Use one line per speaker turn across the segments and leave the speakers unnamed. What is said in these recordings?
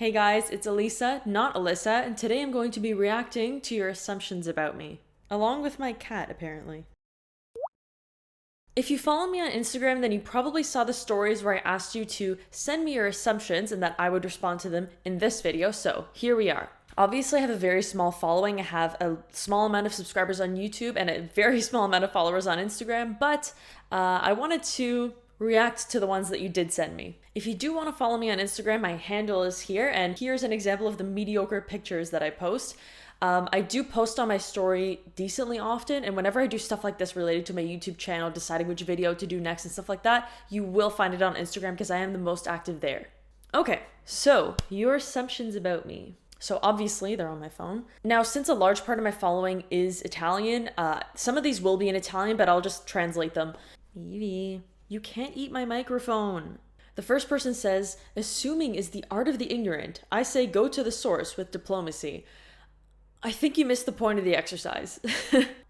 Hey guys, it's Elisa, not Alyssa, and today I'm going to be reacting to your assumptions about me. Along with my cat, apparently. If you follow me on Instagram, then you probably saw the stories where I asked you to send me your assumptions and that I would respond to them in this video, so here we are. Obviously, I have a very small following. I have a small amount of subscribers on YouTube and a very small amount of followers on Instagram, but I wanted to react to the ones that you did send me. If you do want to follow me on Instagram, my handle is here, and here's an example of the mediocre pictures that I post. I do post on my story decently often, and whenever I do stuff like this related to my YouTube channel, deciding which video to do next and stuff like that, you will find it on Instagram because I am the most active there. Okay, so your assumptions about me. So obviously they're on my phone. Now, since a large part of my following is Italian, some of these will be in Italian, but I'll just translate them. Evie, you can't eat my microphone. The first person says, assuming is the art of the ignorant. I say go to the source with diplomacy. I think you missed the point of the exercise.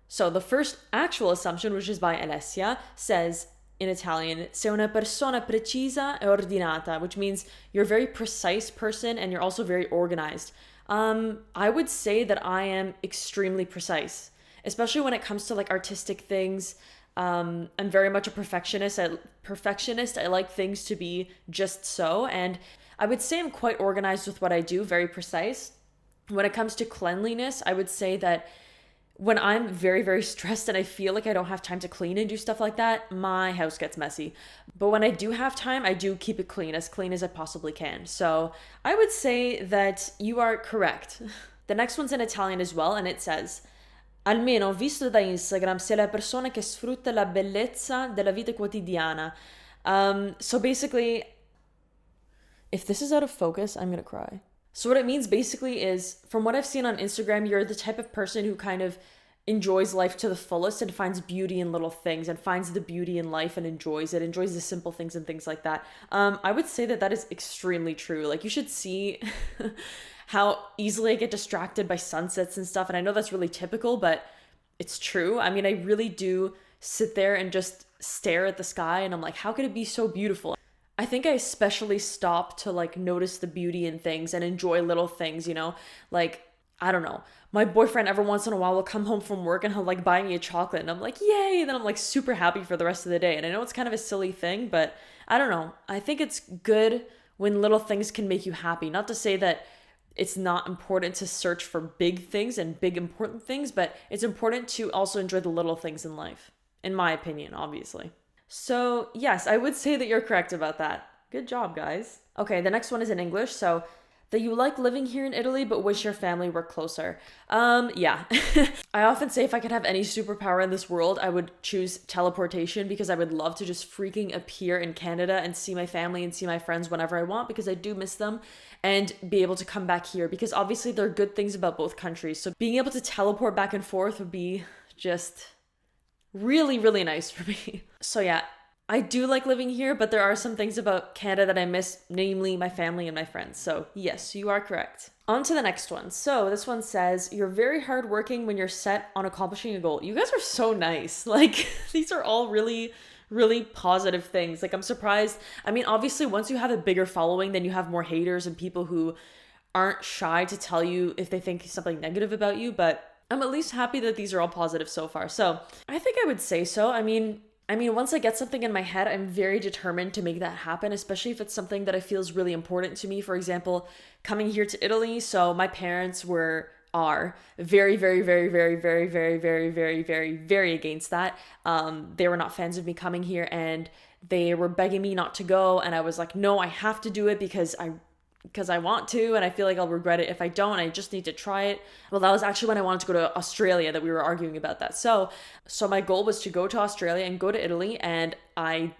So the first actual assumption, which is by Alessia, says in Italian, sei una persona precisa e ordinata, which means you're a very precise person and you're also very organized. I would say that I am extremely precise, especially when it comes to like artistic things. I'm very much a perfectionist. I like things to be just so, and I would say I'm quite organized with what I do, very precise. When it comes to cleanliness, I would say that when I'm very, very stressed and I feel like I don't have time to clean and do stuff like that, my house gets messy. But when I do have time, I do keep it clean as I possibly can. So I would say that you are correct. The next one's in Italian as well, and it says, almeno ho visto da Instagram sei la persona che sfrutta la bellezza della vita quotidiana. So basically, if this is out of focus, I'm gonna cry. So what it means basically is, from what I've seen on Instagram, you're the type of person who kind of enjoys life to the fullest and finds beauty in little things and finds the beauty in life and enjoys the simple things and things like that. I would say that is extremely true. Like, you should see how easily I get distracted by sunsets and stuff. And I know that's really typical, but it's true. I mean, I really do sit there and just stare at the sky and I'm like, how could it be so beautiful? I think I especially stop to like notice the beauty in things and enjoy little things, you know? Like, I don't know. My boyfriend every once in a while will come home from work and he'll like buy me a chocolate and I'm like, yay! And then I'm like super happy for the rest of the day. And I know it's kind of a silly thing, but I don't know. I think it's good when little things can make you happy. Not to say that it's not important to search for big things and big important things, but it's important to also enjoy the little things in life, in my opinion, obviously. So yes, I would say that you're correct about that. Good job, guys. Okay, the next one is in English. So, that you like living here in Italy but wish your family were closer. Yeah. I often say if I could have any superpower in this world, I would choose teleportation because I would love to just freaking appear in Canada and see my family and see my friends whenever I want because I do miss them, and be able to come back here because obviously there are good things about both countries. So being able to teleport back and forth would be just really, really nice for me. So yeah, I do like living here, but there are some things about Canada that I miss, namely my family and my friends. So yes, you are correct. On to the next one. So this one says, you're very hardworking when you're set on accomplishing a goal. You guys are so nice. Like, these are all really, really positive things. Like, I'm surprised. I mean, obviously, once you have a bigger following, then you have more haters and people who aren't shy to tell you if they think something negative about you, but I'm at least happy that these are all positive so far. So I think I would say so. I mean, once I get something in my head, I'm very determined to make that happen, especially if it's something that I feel is really important to me. For example, coming here to Italy. So my parents are very, very, very, very, very, very, very, very, very, very against that. They were not fans of me coming here and they were begging me not to go. And I was like, no, I have to do it because I want to, and I feel like I'll regret it if I don't. I just need to try it. Well, that was actually when I wanted to go to Australia that we were arguing about that. So my goal was to go to Australia and go to Italy, and I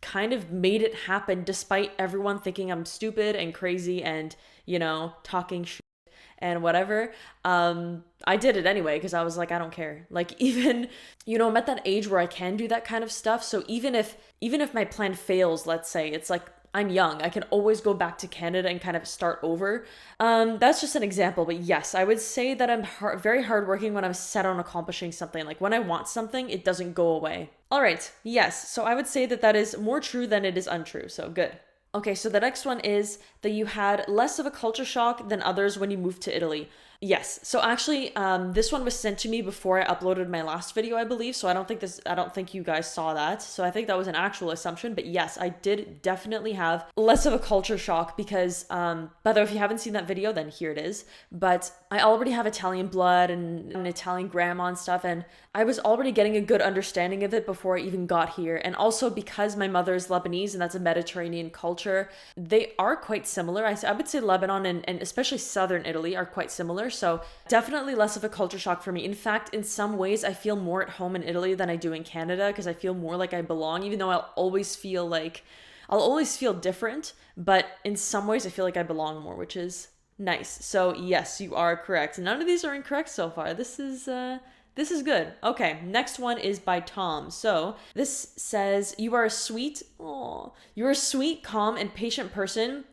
kind of made it happen despite everyone thinking I'm stupid and crazy and, you know, talking shit and whatever. I did it anyway because I was like, I don't care. Like, even, you know, I'm at that age where I can do that kind of stuff. So even if my plan fails, let's say, it's like, I'm young. I can always go back to Canada and kind of start over. That's just an example, but yes, I would say that I'm very hardworking when I'm set on accomplishing something. Like, when I want something, it doesn't go away. All right, yes, so I would say that is more true than it is untrue, so good. Okay, so the next one is that you had less of a culture shock than others when you moved to Italy. Yes. So actually, this one was sent to me before I uploaded my last video, I believe. So I don't think you guys saw that. So I think that was an actual assumption. But yes, I did definitely have less of a culture shock because, by the way, if you haven't seen that video, then here it is. But I already have Italian blood and an Italian grandma and stuff. And I was already getting a good understanding of it before I even got here. And also because my mother is Lebanese and that's a Mediterranean culture, they are quite similar. I would say Lebanon and especially southern Italy are quite similar. So definitely less of a culture shock for me. In fact, in some ways, I feel more at home in Italy than I do in Canada because I feel more like I belong, even though I'll always feel different. But in some ways, I feel like I belong more, which is nice. So yes, you are correct. None of these are incorrect so far. This is good. Okay, next one is by Tom. So this says, you're a sweet, calm, and patient person,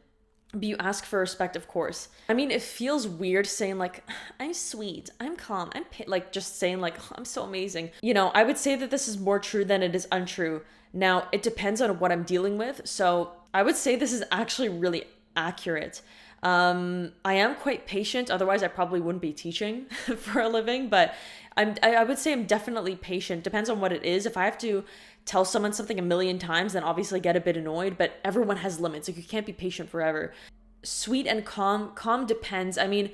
but you ask for respect, of course. I mean, it feels weird saying like, I'm sweet, I'm calm, like just saying like, oh, I'm so amazing. I would say that this is more true than it is untrue. Now, it depends on what I'm dealing with. So I would say this is actually really accurate. I am quite patient. Otherwise, I probably wouldn't be teaching for a living, but I would say I'm definitely patient. Depends on what it is. If I have to tell someone something a million times, then obviously I get a bit annoyed, but everyone has limits. Like you can't be patient forever. Sweet and calm. Calm depends. I mean,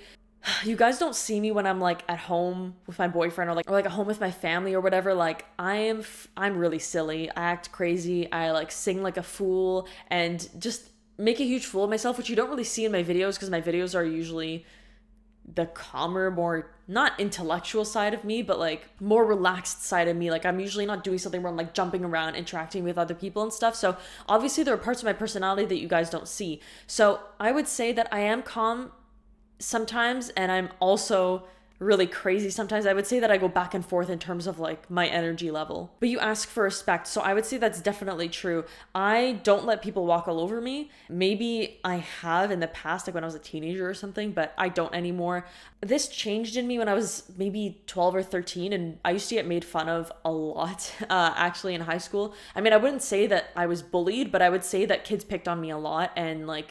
you guys don't see me when I'm like at home with my boyfriend or like at home with my family or whatever. Like I'm really silly. I act crazy. I like sing like a fool and just make a huge fool of myself, which you don't really see in my videos because my videos are usually the calmer, more not intellectual side of me, but like more relaxed side of me. Like I'm usually not doing something where I'm like jumping around, interacting with other people and stuff. So obviously there are parts of my personality that you guys don't see. So I would say that I am calm sometimes and I'm also really crazy sometimes. I would say that I go back and forth in terms of like my energy level. But you ask for respect, so I would say that's definitely true. I don't let people walk all over me. Maybe I have in the past, like when I was a teenager or something, but I don't anymore. This changed in me when I was maybe 12 or 13, and I used to get made fun of a lot, actually in high school. I mean, I wouldn't say that I was bullied, but I would say that kids picked on me a lot and like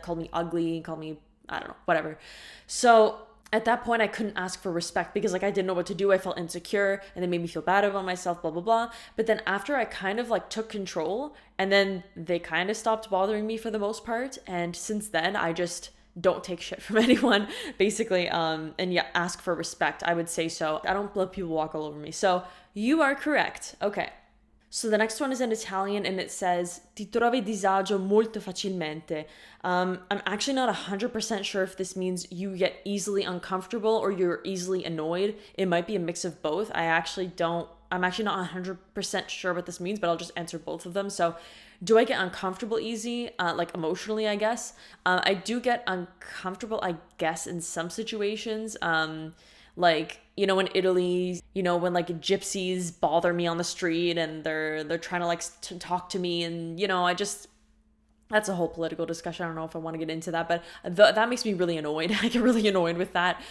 called me ugly, called me, I don't know, whatever. So at that point, I couldn't ask for respect because like I didn't know what to do. I felt insecure and they made me feel bad about myself, blah, blah, blah. But then after I kind of like took control and then they kind of stopped bothering me for the most part. And since then, I just don't take shit from anyone, basically. And yeah, ask for respect. I would say so. I don't let people walk all over me. So you are correct. Okay. So the next one is in Italian and it says, ti trovi disagio molto facilmente. I'm actually not 100% sure if this means you get easily uncomfortable or you're easily annoyed. It might be a mix of both. I'm actually not 100% sure what this means, but I'll just answer both of them. So do I get uncomfortable easy? Like emotionally, I guess. I do get uncomfortable, I guess, in some situations. Like, in Italy, when like gypsies bother me on the street and they're trying to like to talk to me and, that's a whole political discussion. I don't know if I want to get into that, but that makes me really annoyed. I get really annoyed with that.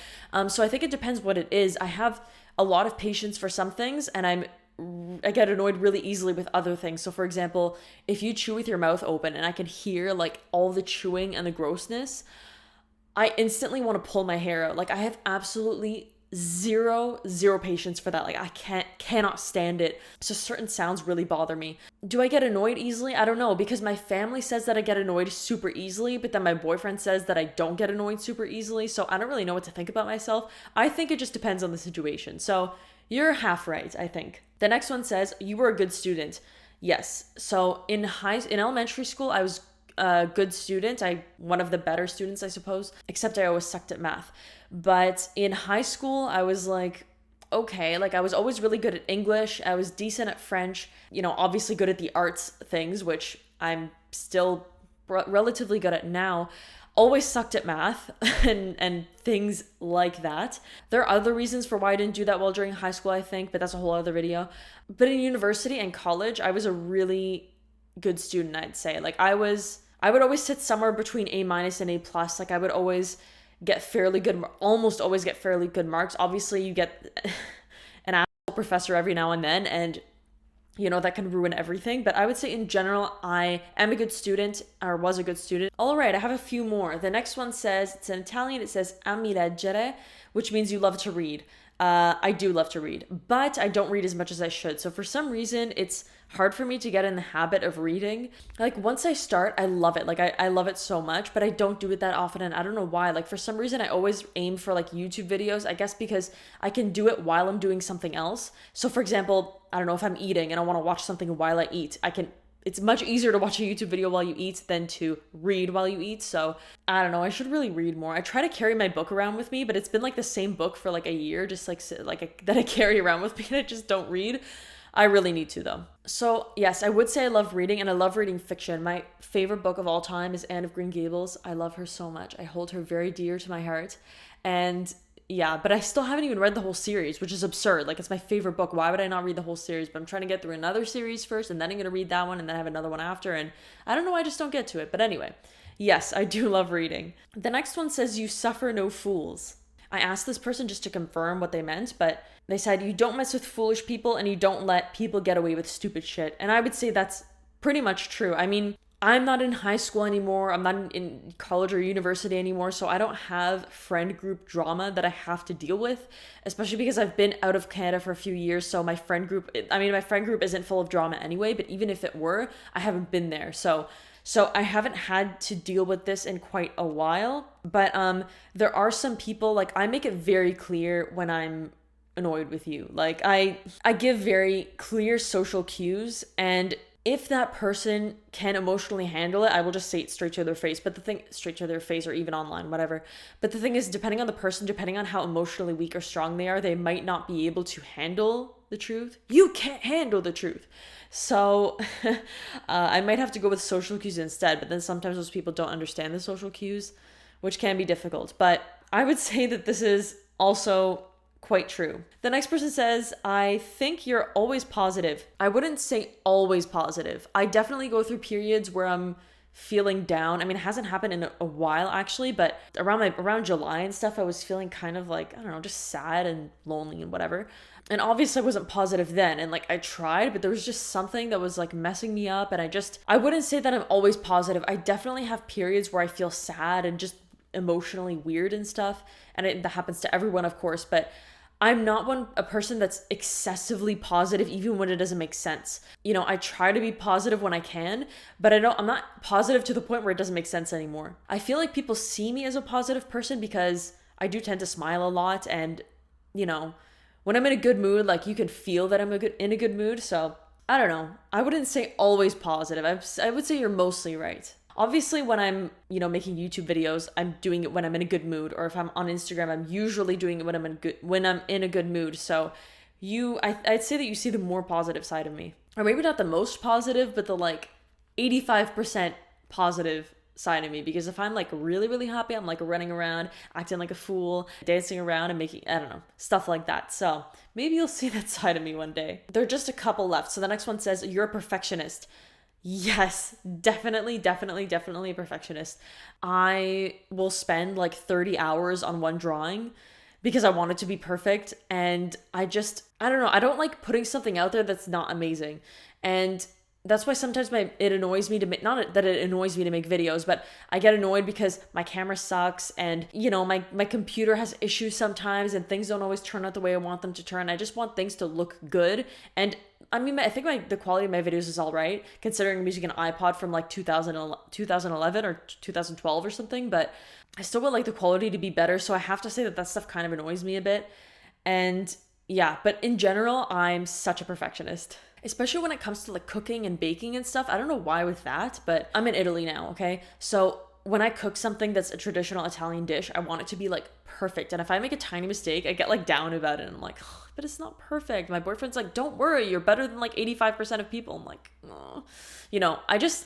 So I think it depends what it is. I have a lot of patience for some things and I get annoyed really easily with other things. So for example, if you chew with your mouth open and I can hear like all the chewing and the grossness, I instantly want to pull my hair out. Like I have absolutely zero patience for that. Like I cannot stand it. So certain sounds really bother me. Do I get annoyed easily? I don't know, because my family says that I get annoyed super easily, but then my boyfriend says that I don't get annoyed super easily. So I don't really know what to think about myself. I think it just depends on the situation. So you're half right, I think. The next one says, you were a good student. Yes. So in elementary school, I was a good student. One of the better students, I suppose, except I always sucked at math. But in high school, I was like, okay, like I was always really good at English. I was decent at French, obviously good at the arts things, which I'm still relatively good at now. Always sucked at math and things like that. There are other reasons for why I didn't do that well during high school, I think, but that's a whole other video. But in university and college, I was a really good student, I'd say. Like I would always sit somewhere between A- and A+. Like I would always almost always get fairly good marks. Obviously you get an asshole professor every now and then, and that can ruin everything. But I would say in general, I am a good student, or was a good student. All right, I have a few more. The next one says, it's in Italian, it says ami leggere, which means you love to read. I do love to read, but I don't read as much as I should. So for some reason, it's hard for me to get in the habit of reading. Like once I start, I love it. Like I love it so much, but I don't do it that often. And I don't know why. Like for some reason, I always aim for like YouTube videos, I guess because I can do it while I'm doing something else. So for example, I don't know, if I'm eating and I want to watch something while I eat, it's much easier to watch a YouTube video while you eat than to read while you eat. So I don't know, I should really read more. I try to carry my book around with me, but it's been like the same book for like a year, just that I carry around with me and I just don't read. I really need to though. So yes, I would say I love reading, and I love reading fiction. My favorite book of all time is Anne of Green Gables. I love her so much. I hold her very dear to my heart. And yeah, but I still haven't even read the whole series, which is absurd. Like, it's my favorite book. Why would I not read the whole series? But I'm trying to get through another series first, and then I'm going to read that one, and then I have another one after. And I don't know why I just don't get to it. But anyway, yes, I do love reading. The next one says, you suffer no fools. I asked this person just to confirm what they meant, but they said, you don't mess with foolish people, and you don't let people get away with stupid shit. And I would say that's pretty much true. I mean, I'm not in high school anymore. I'm not in college or university anymore. So I don't have friend group drama that I have to deal with, especially because I've been out of Canada for a few years. So my friend group isn't full of drama anyway, but even if it were, I haven't been there. So I haven't had to deal with this in quite a while, but there are some people, like, I make it very clear when I'm annoyed with you. Like I give very clear social cues, and if that person can emotionally handle it, I will just say it straight to their face. Straight to their face, or even online, whatever. But the thing is, depending on the person, depending on how emotionally weak or strong they are, they might not be able to handle the truth. You can't handle the truth. So I might have to go with social cues instead. But then sometimes those people don't understand the social cues, which can be difficult. But I would say that this is also quite true. The next person says, I think you're always positive. I wouldn't say always positive. I definitely go through periods where I'm feeling down. I mean, it hasn't happened in a while actually, but around July and stuff, I was feeling kind of like, I don't know, just sad and lonely and whatever. And obviously I wasn't positive then. And like I tried, but there was just something that was like messing me up. And I wouldn't say that I'm always positive. I definitely have periods where I feel sad and just emotionally weird and stuff. And that happens to everyone, of course, but I'm not a person that's excessively positive, even when it doesn't make sense. I try to be positive when I can, but I'm not positive to the point where it doesn't make sense anymore. I feel like people see me as a positive person because I do tend to smile a lot, and, when I'm in a good mood, like, you can feel that I'm in a good mood. So I don't know. I wouldn't say always positive. I would say you're mostly right. Obviously, when I'm, making YouTube videos, I'm doing it when I'm in a good mood. Or if I'm on Instagram, I'm usually doing it when I'm in a good mood. So I'd say that you see the more positive side of me. Or maybe not the most positive, but the like 85% positive side of me. Because if I'm like really, really happy, I'm like running around, acting like a fool, dancing around and making, I don't know, stuff like that. So maybe you'll see that side of me one day. There are just a couple left. So the next one says, you're a perfectionist. Yes, definitely a perfectionist. I will spend like 30 hours on one drawing because I want it to be perfect. And I don't know, I don't like putting something out there that's not amazing. And that's why sometimes it annoys me to make, not that it annoys me to make videos, but I get annoyed because my camera sucks and, my computer has issues sometimes and things don't always turn out the way I want them to turn. I just want things to look good. And I mean, I think the quality of my videos is all right, considering I'm using an iPod from like 2011 or 2012 or something, but I still would like the quality to be better. So I have to say that stuff kind of annoys me a bit. And yeah, but in general, I'm such a perfectionist, especially when it comes to like cooking and baking and stuff. I don't know why with that, but I'm in Italy now, okay? So when I cook something that's a traditional Italian dish, I want it to be like perfect. And if I make a tiny mistake, I get like down about it. And I'm like, oh, but it's not perfect. My boyfriend's like, don't worry, you're better than like 85% of people. I'm like, oh.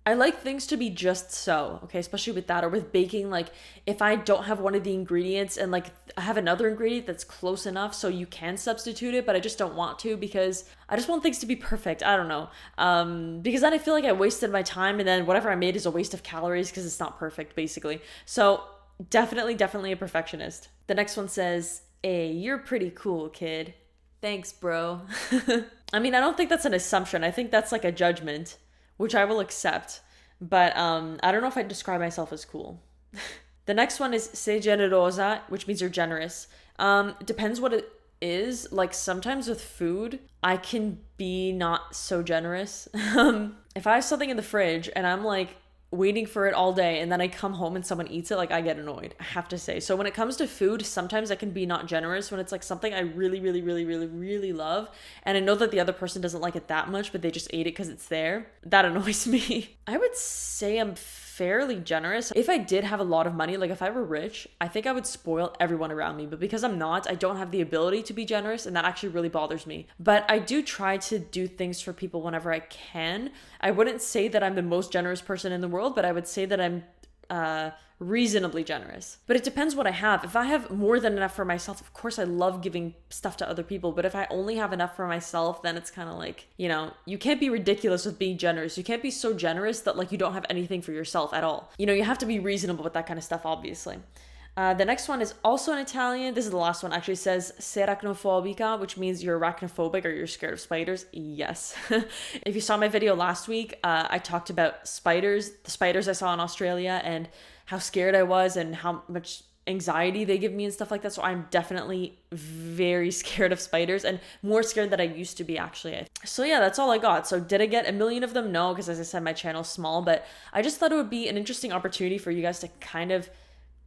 I like things to be just so, okay? Especially with that, or with baking. Like if I don't have one of the ingredients and like I have another ingredient that's close enough so you can substitute it, but I just don't want to because I just want things to be perfect. I don't know. Because then I feel like I wasted my time and then whatever I made is a waste of calories because it's not perfect, basically. So definitely a perfectionist. The next one says, hey, you're pretty cool, kid. Thanks, bro. I mean, I don't think that's an assumption. I think that's like a judgment, which I will accept. But I don't know if I'd describe myself as cool. The next one is sei generosa, which means you're generous. Depends what it is. Like sometimes with food, I can be not so generous. If I have something in the fridge and I'm like waiting for it all day and then I come home and someone eats it, like I get annoyed, I have to say. So when it comes to food, sometimes I can be not generous when it's like something I really, really, really, really, really love. And I know that the other person doesn't like it that much, but they just ate it because it's there. That annoys me. I would say I'm fairly generous. If I did have a lot of money, like if I were rich, I think I would spoil everyone around me. But because I'm not, I don't have the ability to be generous, and that actually really bothers me. But I do try to do things for people whenever I can. I wouldn't say that I'm the most generous person in the world, but I would say that I'm reasonably generous. But it depends what I have. If I have more than enough for myself, of course I love giving stuff to other people. But if I only have enough for myself, then it's kind of like, you know, you can't be ridiculous with being generous. You can't be so generous that like you don't have anything for yourself at all. You know, you have to be reasonable with that kind of stuff, obviously. The next one is also in Italian. This is the last one. Actually says sei arachnofobica, which means you're arachnophobic or you're scared of spiders. Yes. If you saw my video last week, I talked about spiders, the spiders I saw in Australia, and how scared I was and how much anxiety they give me and stuff like that. So I'm definitely very scared of spiders, and more scared than I used to be, actually. So yeah, that's all I got. So did I get a million of them? No, because as I said, my channel's small, but I just thought it would be an interesting opportunity for you guys to kind of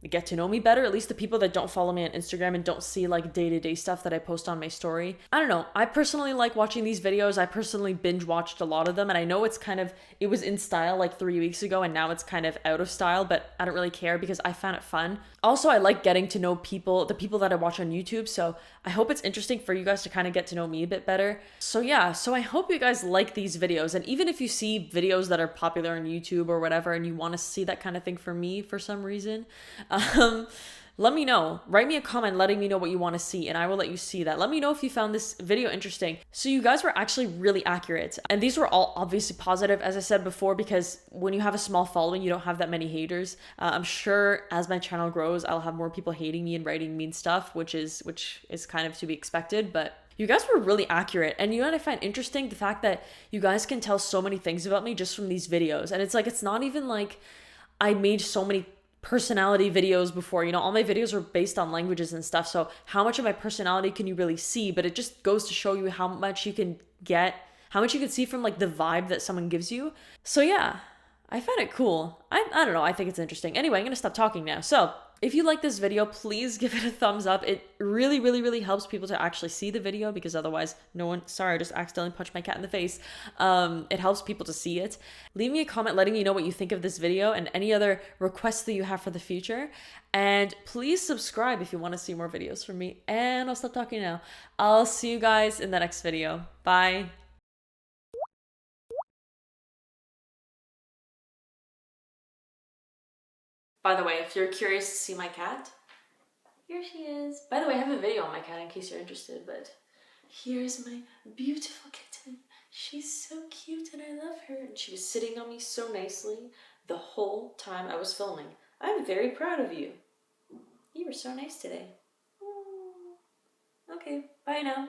get to know me better, at least the people that don't follow me on Instagram and don't see like day-to-day stuff that I post on my story. I don't know. I personally like watching these videos. I personally binge watched a lot of them, and I know it was in style like 3 weeks ago, and now it's kind of out of style, but I don't really care because I found it fun. Also, I like getting to know people, the people that I watch on YouTube, so I hope it's interesting for you guys to kind of get to know me a bit better. So yeah, so I hope you guys like these videos, and even if you see videos that are popular on YouTube or whatever, and you want to see that kind of thing from me for some reason, let me know. Write me a comment letting me know what you want to see, and I will let you see that. Let me know if you found this video interesting. So you guys were actually really accurate, and these were all obviously positive, as I said before, because when you have a small following, you don't have that many haters. I'm sure as my channel grows, I'll have more people hating me and writing mean stuff, which is kind of to be expected, but you guys were really accurate. And you know what I find interesting? The fact that you guys can tell so many things about me just from these videos. And it's like, it's not even like I made so many personality videos before, you know, all my videos are based on languages and stuff. So how much of my personality can you really see? But it just goes to show you how much you can get, how much you can see from like the vibe that someone gives you. So yeah, I find it cool. I don't know. I think it's interesting. Anyway, I'm going to stop talking now. So if you like this video, please give it a thumbs up. It really, really, really helps people to actually see the video, because otherwise sorry, I just accidentally punched my cat in the face. It helps people to see it. Leave me a comment letting me know what you think of this video and any other requests that you have for the future. And please subscribe if you want to see more videos from me. And I'll stop talking now. I'll see you guys in the next video. Bye. By the way, if you're curious to see my cat, here she is. By the way, I have a video on my cat in case you're interested, but here's my beautiful kitten. She's so cute and I love her. And she was sitting on me so nicely the whole time I was filming. I'm very proud of you. You were so nice today. Okay, bye now.